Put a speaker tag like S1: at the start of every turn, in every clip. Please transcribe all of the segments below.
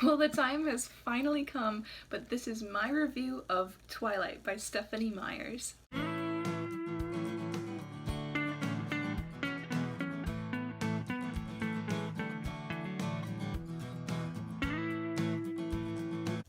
S1: Well, the time has finally come, but this is my review of Twilight by Stephanie Myers.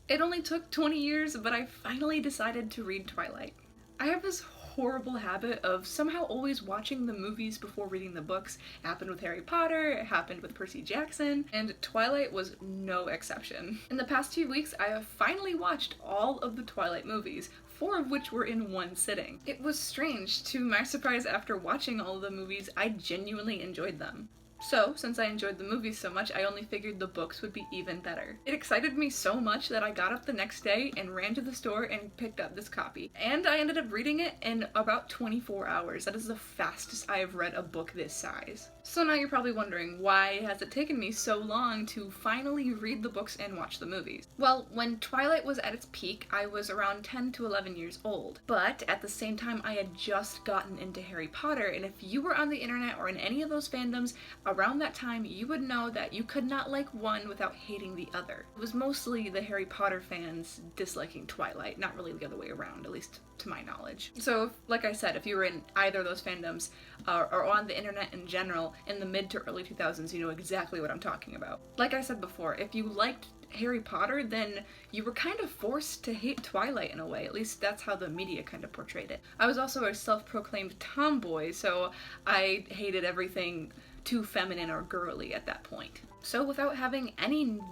S1: It only took 20 years, but I finally decided to read Twilight. I have this horrible habit of somehow always watching the movies before reading the books. It happened with Harry Potter, it happened with Percy Jackson, and Twilight was no exception. In the past few weeks, I have finally watched all of the Twilight movies, 4 of which were in one sitting. It was strange. To my surprise, after watching all of the movies, I genuinely enjoyed them. So, since I enjoyed the movies so much, I only figured the books would be even better. It excited me so much that I got up the next day and ran to the store and picked up this copy. And I ended up reading it in about 24 hours. That is the fastest I have read a book this size. So now you're probably wondering, why has it taken me so long to finally read the books and watch the movies? Well, when Twilight was at its peak, I was around 10 to 11 years old. But at the same time, I had just gotten into Harry Potter, and if you were on the internet or in any of those fandoms, around that time, you would know that you could not like one without hating the other. It was mostly the Harry Potter fans disliking Twilight, not really the other way around, at least to my knowledge. So, like I said, if you were in either of those fandoms, or on the internet in general, in the mid to early 2000s, you know exactly what I'm talking about. Like I said before, if you liked Harry Potter, then you were kind of forced to hate Twilight in a way. At least that's how the media kind of portrayed it. I was also a self-proclaimed tomboy, so I hated everything too feminine or girly at that point. So without having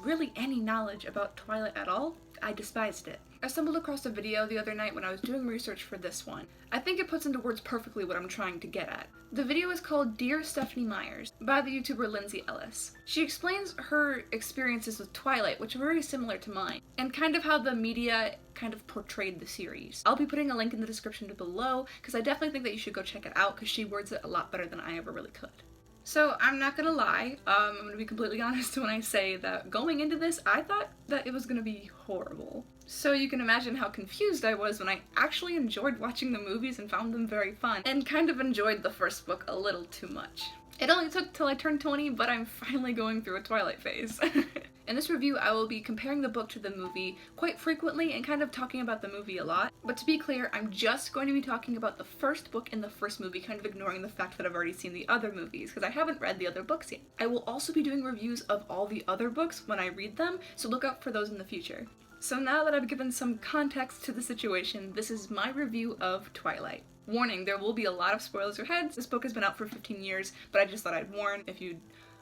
S1: really any knowledge about Twilight at all, I despised it. I stumbled across a video the other night when I was doing research for this one. I think it puts into words perfectly what I'm trying to get at. The video is called Dear Stephanie Myers by the YouTuber Lindsay Ellis. She explains her experiences with Twilight, which are very similar to mine, and kind of how the media kind of portrayed the series. I'll be putting a link in the description below, because I definitely think that you should go check it out, because she words it a lot better than I ever really could. So I'm not gonna lie, I'm gonna be completely honest when I say that going into this, I thought that it was gonna be horrible. So you can imagine how confused I was when I actually enjoyed watching the movies and found them very fun, and kind of enjoyed the first book a little too much. It only took till I turned 20, but I'm finally going through a Twilight phase. In this review, I will be comparing the book to the movie quite frequently and kind of talking about the movie a lot. But to be clear, I'm just going to be talking about the first book in the first movie, kind of ignoring the fact that I've already seen the other movies, because I haven't read the other books yet. I will also be doing reviews of all the other books when I read them, so look out for those in the future. So now that I've given some context to the situation, this is my review of Twilight. Warning, there will be a lot of spoilers ahead. This book has been out for 15 years, but I just thought I'd warn if you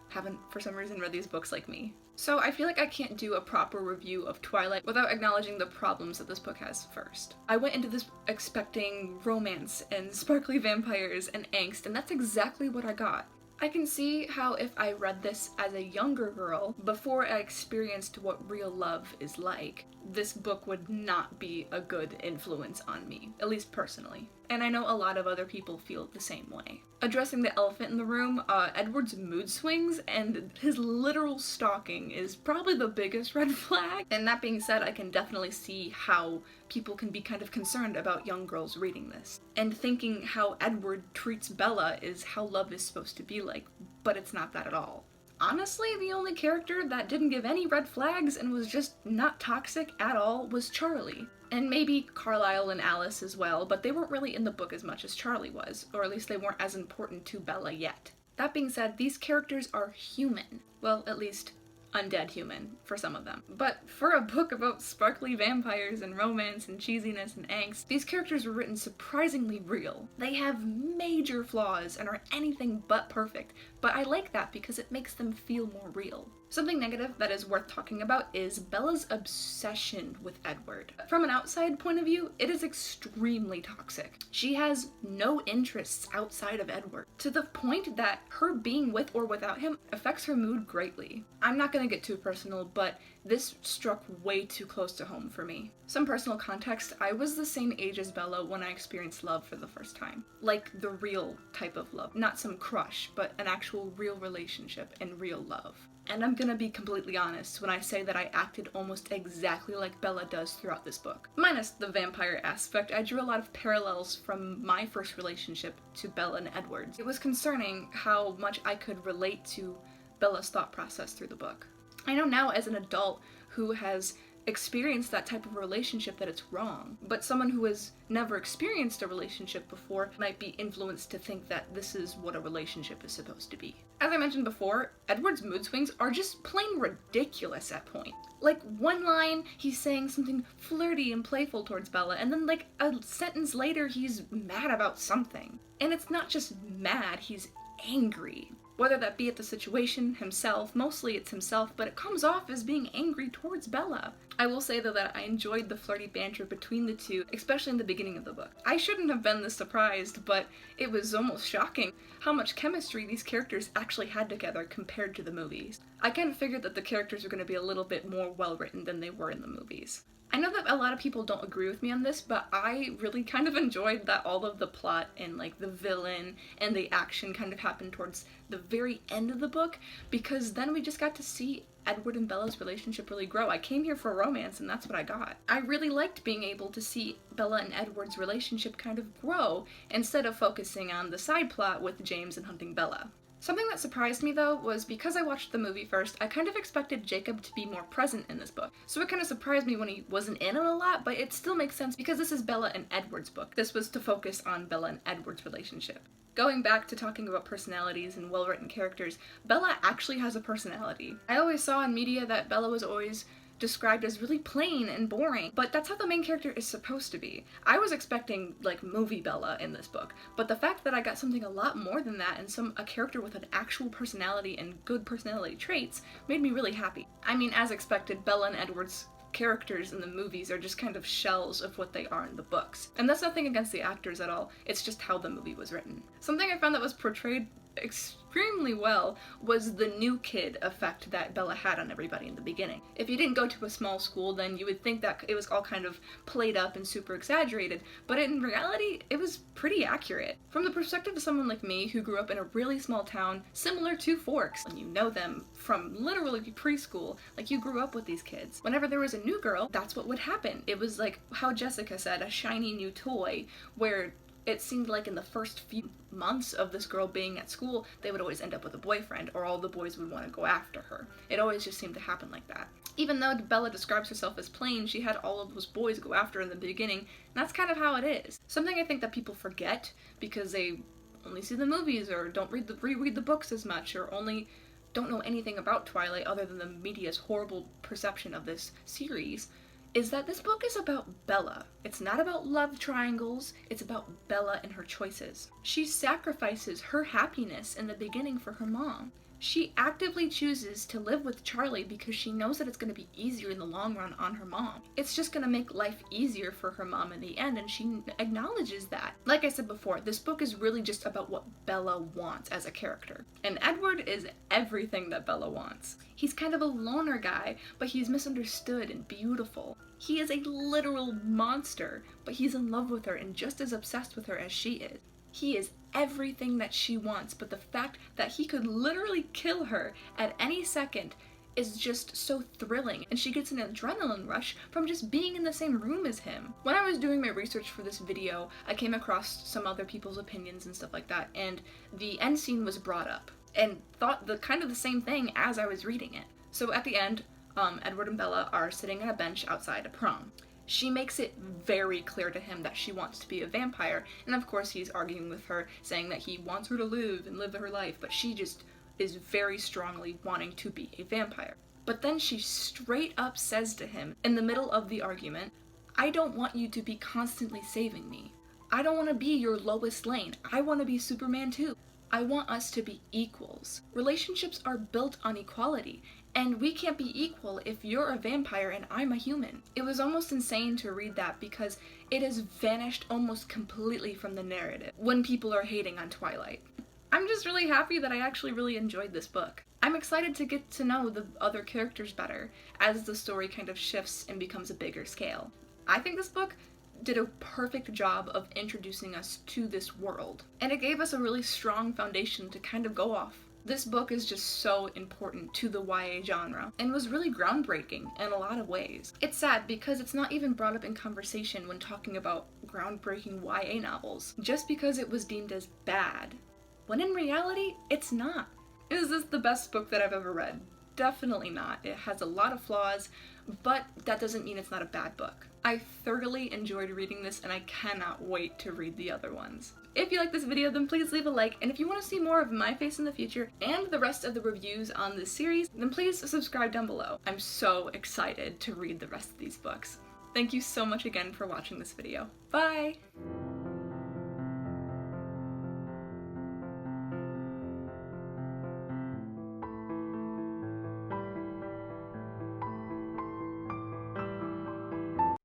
S1: haven't for some reason read these books like me. So I feel like I can't do a proper review of Twilight without acknowledging the problems that this book has first. I went into this expecting romance and sparkly vampires and angst, and that's exactly what I got. I can see how if I read this as a younger girl, before I experienced what real love is like, this book would not be a good influence on me, at least personally. And I know a lot of other people feel the same way. Addressing the elephant in the room, Edward's mood swings and his literal stalking is probably the biggest red flag. And that being said, I can definitely see how people can be kind of concerned about young girls reading this. And thinking how Edward treats Bella is how love is supposed to be like, but it's not that at all. Honestly, the only character that didn't give any red flags and was just not toxic at all was Charlie. And maybe Carlisle and Alice as well, but they weren't really in the book as much as Charlie was, or at least they weren't as important to Bella yet. That being said, these characters are human. Well, at least undead human for some of them. But for a book about sparkly vampires and romance and cheesiness and angst, these characters were written surprisingly real. They have major flaws and are anything but perfect, but I like that because it makes them feel more real. Something negative that is worth talking about is Bella's obsession with Edward. From an outside point of view, it is extremely toxic. She has no interests outside of Edward, to the point that her being with or without him affects her mood greatly. I'm not gonna get too personal, but this struck way too close to home for me. Some personal context, I was the same age as Bella when I experienced love for the first time. Like the real type of love. Not some crush, but an actual real relationship and real love. And I'm gonna be completely honest when I say that I acted almost exactly like Bella does throughout this book. Minus the vampire aspect, I drew a lot of parallels from my first relationship to Bella and Edward. It was concerning how much I could relate to Bella's thought process through the book. I know now as an adult who has experienced that type of relationship that it's wrong. But someone who has never experienced a relationship before might be influenced to think that this is what a relationship is supposed to be. As I mentioned before, Edward's mood swings are just plain ridiculous at points. Like, one line, he's saying something flirty and playful towards Bella, and then like a sentence later, he's mad about something. And it's not just mad, he's angry. Whether that be at the situation, himself, mostly it's himself, but it comes off as being angry towards Bella. I will say though that I enjoyed the flirty banter between the two, especially in the beginning of the book. I shouldn't have been this surprised, but it was almost shocking how much chemistry these characters actually had together compared to the movies. I kind of figured that the characters were going to be a little bit more well written than they were in the movies. I know that a lot of people don't agree with me on this, but I really kind of enjoyed that all of the plot and like the villain and the action kind of happened towards the very end of the book, because then we just got to see Edward and Bella's relationship really grow. I came here for romance and that's what I got. I really liked being able to see Bella and Edward's relationship kind of grow instead of focusing on the side plot with James and hunting Bella. Something that surprised me though was because I watched the movie first, I kind of expected Jacob to be more present in this book. So it kind of surprised me when he wasn't in it a lot, but it still makes sense because this is Bella and Edward's book. This was to focus on Bella and Edward's relationship. Going back to talking about personalities and well-written characters, Bella actually has a personality. I always saw in media that Bella was always described as really plain and boring, but that's how the main character is supposed to be. I was expecting like movie Bella in this book, but the fact that I got something a lot more than that and a character with an actual personality and good personality traits made me really happy. I mean, as expected, Bella and Edward's characters in the movies are just kind of shells of what they are in the books. And that's nothing against the actors at all, it's just how the movie was written. Something I found that was portrayed extremely well was the new kid effect that Bella had on everybody in the beginning. If you didn't go to a small school, then you would think that it was all kind of played up and super exaggerated, but in reality, it was pretty accurate. From the perspective of someone like me who grew up in a really small town similar to Forks, and you know them from literally preschool, like you grew up with these kids. Whenever there was a new girl, that's what would happen. It was like how Jessica said, a shiny new toy, where it seemed like in the first few months of this girl being at school, they would always end up with a boyfriend, or all the boys would want to go after her. It always just seemed to happen like that. Even though Bella describes herself as plain, she had all of those boys go after her in the beginning, and that's kind of how it is. Something I think that people forget because they only see the movies or don't reread the books as much, or only don't know anything about Twilight other than the media's horrible perception of this series, is that this book is about Bella. It's not about love triangles, it's about Bella and her choices. She sacrifices her happiness in the beginning for her mom. She actively chooses to live with Charlie because she knows that it's going to be easier in the long run on her mom. It's just going to make life easier for her mom in the end, and she acknowledges that. Like I said before, this book is really just about what Bella wants as a character. And Edward is everything that Bella wants. He's kind of a loner guy, but he's misunderstood and beautiful. He is a literal monster, but he's in love with her and just as obsessed with her as she is. He is everything that she wants, but the fact that he could literally kill her at any second is just so thrilling, and she gets an adrenaline rush from just being in the same room as him. When I was doing my research for this video, I came across some other people's opinions and stuff like that, and the end scene was brought up, and thought kind of the same thing as I was reading it. So at the end, Edward and Bella are sitting on a bench outside a prom. She makes it very clear to him that she wants to be a vampire, and of course he's arguing with her, saying that he wants her to live and live her life, but she just is very strongly wanting to be a vampire. But then she straight up says to him, in the middle of the argument, "I don't want you to be constantly saving me. I don't want to be your Lois Lane. I want to be Superman too. I want us to be equals. Relationships are built on equality, and we can't be equal if you're a vampire and I'm a human." It was almost insane to read that because it has vanished almost completely from the narrative when people are hating on Twilight. I'm just really happy that I actually really enjoyed this book. I'm excited to get to know the other characters better as the story kind of shifts and becomes a bigger scale. I think this book did a perfect job of introducing us to this world, and it gave us a really strong foundation to kind of go off. This book is just so important to the YA genre, and was really groundbreaking in a lot of ways. It's sad because it's not even brought up in conversation when talking about groundbreaking YA novels, just because it was deemed as bad, when in reality, it's not. Is this the best book that I've ever read? Definitely not. It has a lot of flaws, but that doesn't mean it's not a bad book. I thoroughly enjoyed reading this and I cannot wait to read the other ones. If you like this video, then please leave a like, and if you want to see more of my face in the future and the rest of the reviews on this series, then please subscribe down below. I'm so excited to read the rest of these books. Thank you so much again for watching this video. Bye!